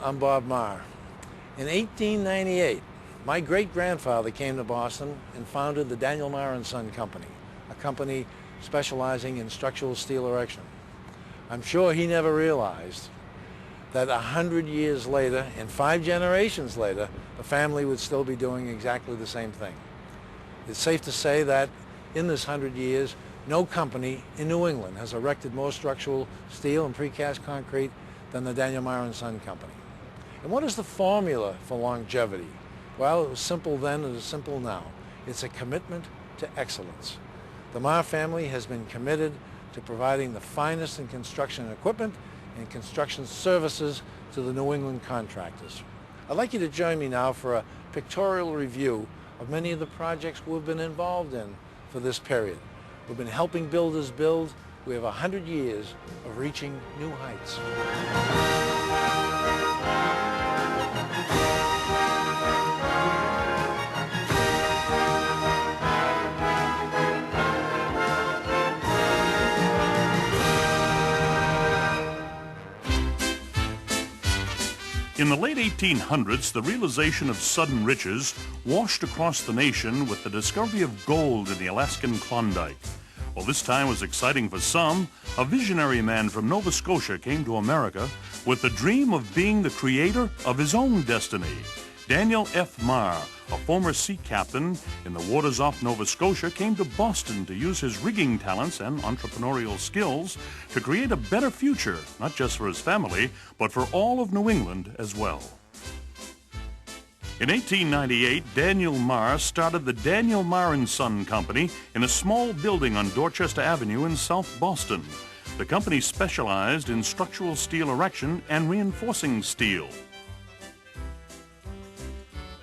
I'm Bob Marr. In 1898, my great-grandfather came to Boston and founded the Daniel Marr and Son Company, a company specializing in structural steel erection. I'm sure he never realized that 100 years later and 5 generations later, the family would still be doing exactly the same thing. It's safe to say that in this 100 years, no company in New England has erected more structural steel and precast concrete than the Daniel Marr and Son Company. And what is the formula for longevity? Well, it was simple then and it's simple now. It's a commitment to excellence. The Marr family has been committed to providing the finest in construction equipment and construction services to the New England contractors. I'd like you to join me now for a pictorial review of many of the projects we've been involved in for this period. We've been helping builders build. We have 100 years of reaching new heights. In the late 1800s, the realization of sudden riches washed across the nation with the discovery of gold in the Alaskan Klondike. While this time was exciting for some, a visionary man from Nova Scotia came to America with the dream of being the creator of his own destiny. Daniel F. Marr, a former sea captain in the waters off Nova Scotia, came to Boston to use his rigging talents and entrepreneurial skills to create a better future, not just for his family, but for all of New England as well. In 1898, Daniel Marr started the Daniel Marr and Son Company in a small building on Dorchester Avenue in South Boston. The company specialized in structural steel erection and reinforcing steel.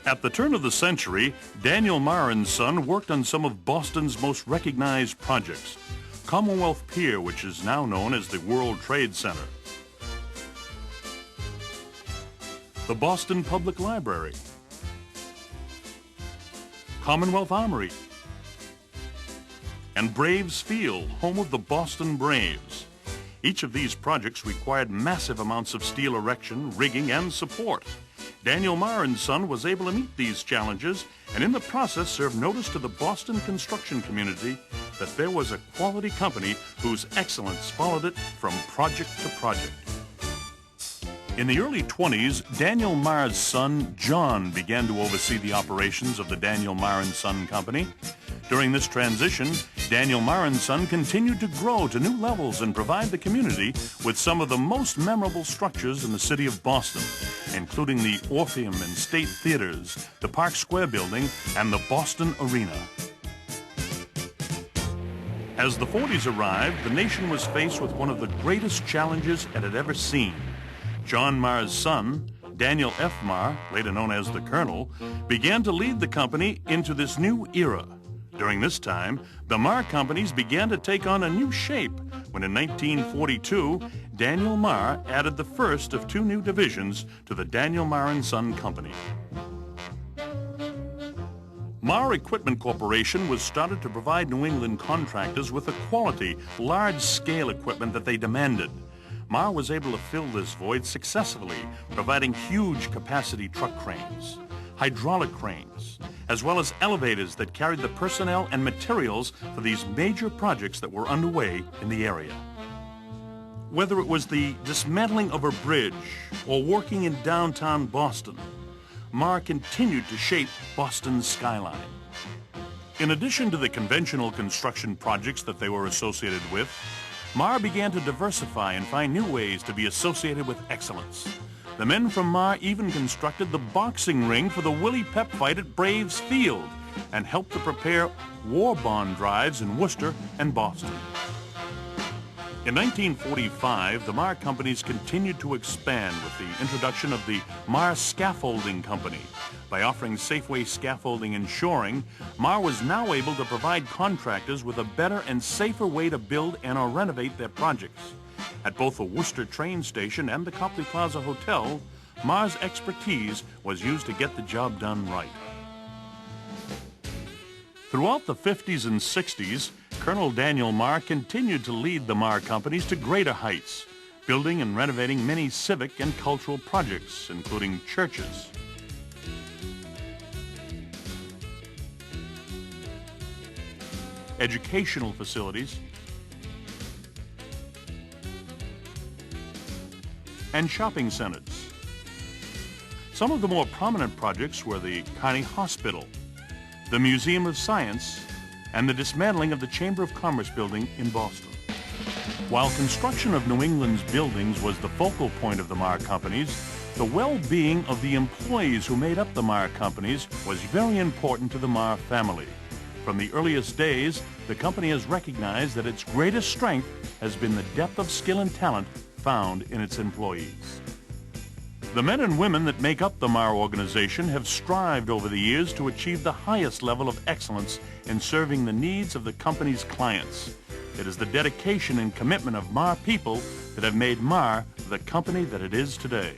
At the turn of the century, Daniel Marr and Son worked on some of Boston's most recognized projects. Commonwealth Pier, which is now known as the World Trade Center. The Boston Public Library. Commonwealth Armory. And Braves Field, home of the Boston Braves. Each of these projects required massive amounts of steel erection, rigging, and support. Daniel Marr and Son was able to meet these challenges and in the process served notice to the Boston construction community that there was a quality company whose excellence followed it from project to project. In the early 20s, Daniel Marr's son, John, began to oversee the operations of the Daniel Marr and Son Company. During this transition, Daniel Marr and Son continued to grow to new levels and provide the community with some of the most memorable structures in the city of Boston, including the Orpheum and State Theaters, the Park Square Building, and the Boston Arena. As the 40s arrived, the nation was faced with one of the greatest challenges it had ever seen. John Marr's son, Daniel F. Marr, later known as the Colonel, began to lead the company into this new era. During this time, the Marr companies began to take on a new shape when in 1942, Daniel Marr added the first of 2 new divisions to the Daniel Marr and Son Company. Marr Equipment Corporation was started to provide New England contractors with the quality, large-scale equipment that they demanded. Marr was able to fill this void successfully, providing huge capacity truck cranes, hydraulic cranes, as well as elevators that carried the personnel and materials for these major projects that were underway in the area. Whether it was the dismantling of a bridge or working in downtown Boston, Marr continued to shape Boston's skyline. In addition to the conventional construction projects that they were associated with, Marr began to diversify and find new ways to be associated with excellence. The men from Marr even constructed the boxing ring for the Willie Pep fight at Braves Field and helped to prepare war bond drives in Worcester and Boston. In 1945, the Marr companies continued to expand with the introduction of the Marr Scaffolding Company. By offering Safeway scaffolding and shoring, Marr was now able to provide contractors with a better and safer way to build and or renovate their projects. At both the Worcester train station and the Copley Plaza Hotel, Marr's expertise was used to get the job done right. Throughout the 50s and 60s, Colonel Daniel Marr continued to lead the Marr companies to greater heights. building and renovating many civic and cultural projects, including churches, educational facilities, and shopping centers. Some of the more prominent projects were the County Hospital, the Museum of Science, and the dismantling of the Chamber of Commerce building in Boston. While construction of New England's buildings was the focal point of the Marr companies, the well-being of the employees who made up the Marr companies was very important to the Marr family. From the earliest days, the company has recognized that its greatest strength has been the depth of skill and talent found in its employees. The men and women that make up the Marr organization have strived over the years to achieve the highest level of excellence in serving the needs of the company's clients. It is the dedication and commitment of Marr people that have made Marr the company that it is today.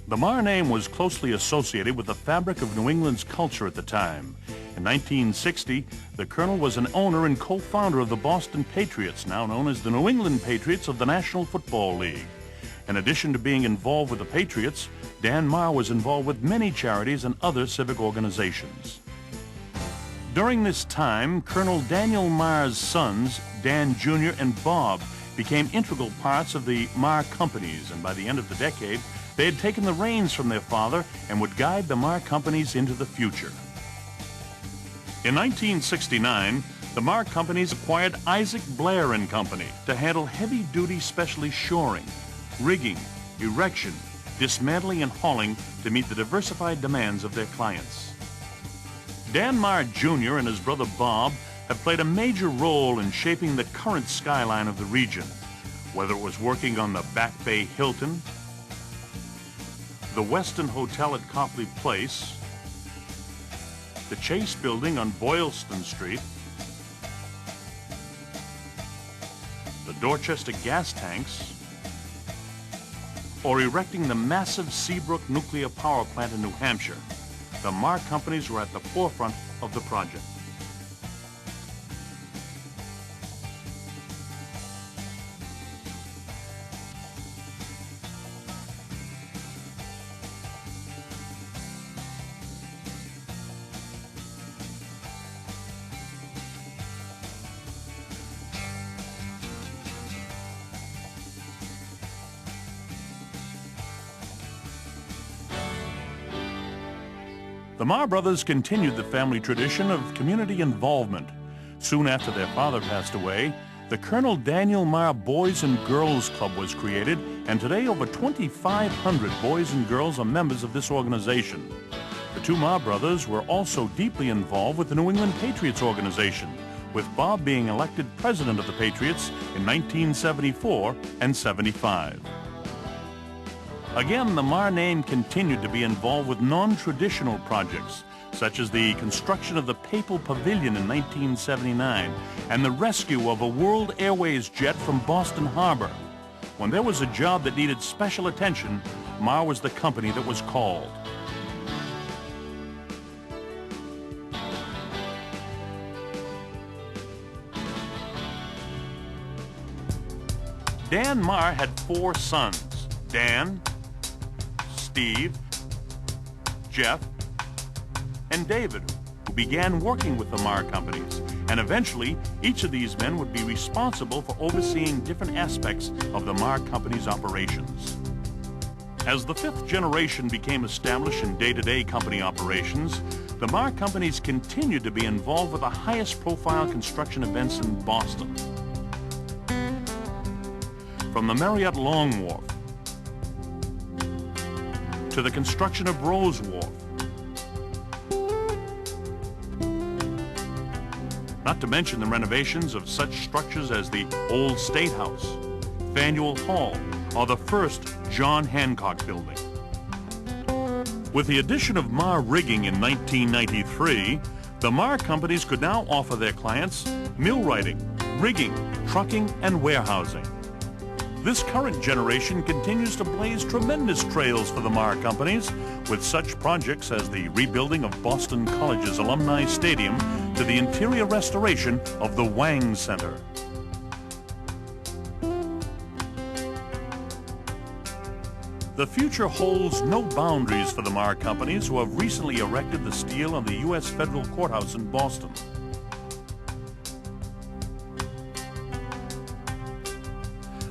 The Marr name was closely associated with the fabric of New England's culture at the time. In 1960, the Colonel was an owner and co-founder of the Boston Patriots, now known as the New England Patriots of the National Football League. In addition to being involved with the Patriots, Dan Marr was involved with many charities and other civic organizations. During this time, Colonel Daniel Marr's sons, Dan Jr. and Bob, became integral parts of the Marr companies, and by the end of the decade, they had taken the reins from their father and would guide the Marr companies into the future. In 1969, the Marr companies acquired Isaac Blair and Company to handle heavy-duty specialty shoring, rigging, erection, dismantling, and hauling to meet the diversified demands of their clients. Dan Marr Jr. and his brother Bob have played a major role in shaping the current skyline of the region, whether it was working on the Back Bay Hilton, the Westin Hotel at Copley Place, the Chase Building on Boylston Street, the Dorchester gas tanks, or erecting the massive Seabrook nuclear power plant in New Hampshire. The Marr companies were at the forefront of the project. The Marr brothers continued the family tradition of community involvement. Soon after their father passed away, the Colonel Daniel Marr Boys and Girls Club was created, and today over 2,500 boys and girls are members of this organization. The two Marr brothers were also deeply involved with the New England Patriots organization, with Bob being elected president of the Patriots in 1974 and 75. Again, the Marr name continued to be involved with non-traditional projects, such as the construction of the Papal Pavilion in 1979 and the rescue of a World Airways jet from Boston Harbor. When there was a job that needed special attention, Marr was the company that was called. Dan Marr had 4 sons: Dan, Steve, Jeff, and David, who began working with the Marr companies, and eventually each of these men would be responsible for overseeing different aspects of the Marr company's operations. As the 5th generation became established in day-to-day company operations, the Marr companies continued to be involved with the highest profile construction events in Boston. From the Marriott Long Wharf to the construction of Rose Wharf, not to mention the renovations of such structures as the Old State House, Faneuil Hall, or the first John Hancock Building. With the addition of Marr Rigging in 1993, the Marr companies could now offer their clients millwrighting, rigging, trucking, and warehousing. This current generation continues to blaze tremendous trails for the Marr companies, with such projects as the rebuilding of Boston College's Alumni Stadium to the interior restoration of the Wang Center. The future holds no boundaries for the Marr companies, who have recently erected the steel on the U.S. Federal Courthouse in Boston.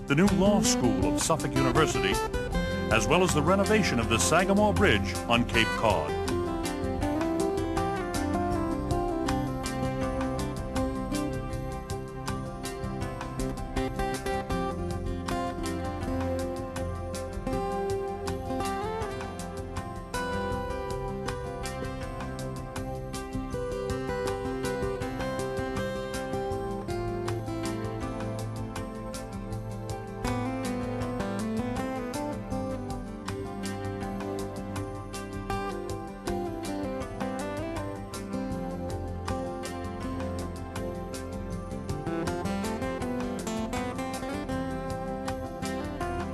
The new law school of Suffolk University, as well as the renovation of the Sagamore Bridge on Cape Cod.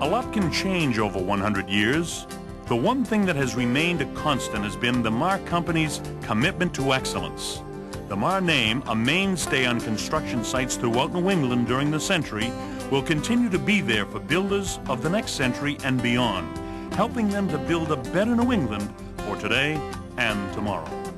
A lot can change over 100 years. The one thing that has remained a constant has been the Marr Company's commitment to excellence. The Marr name, a mainstay on construction sites throughout New England during the century, will continue to be there for builders of the next century and beyond, helping them to build a better New England for today and tomorrow.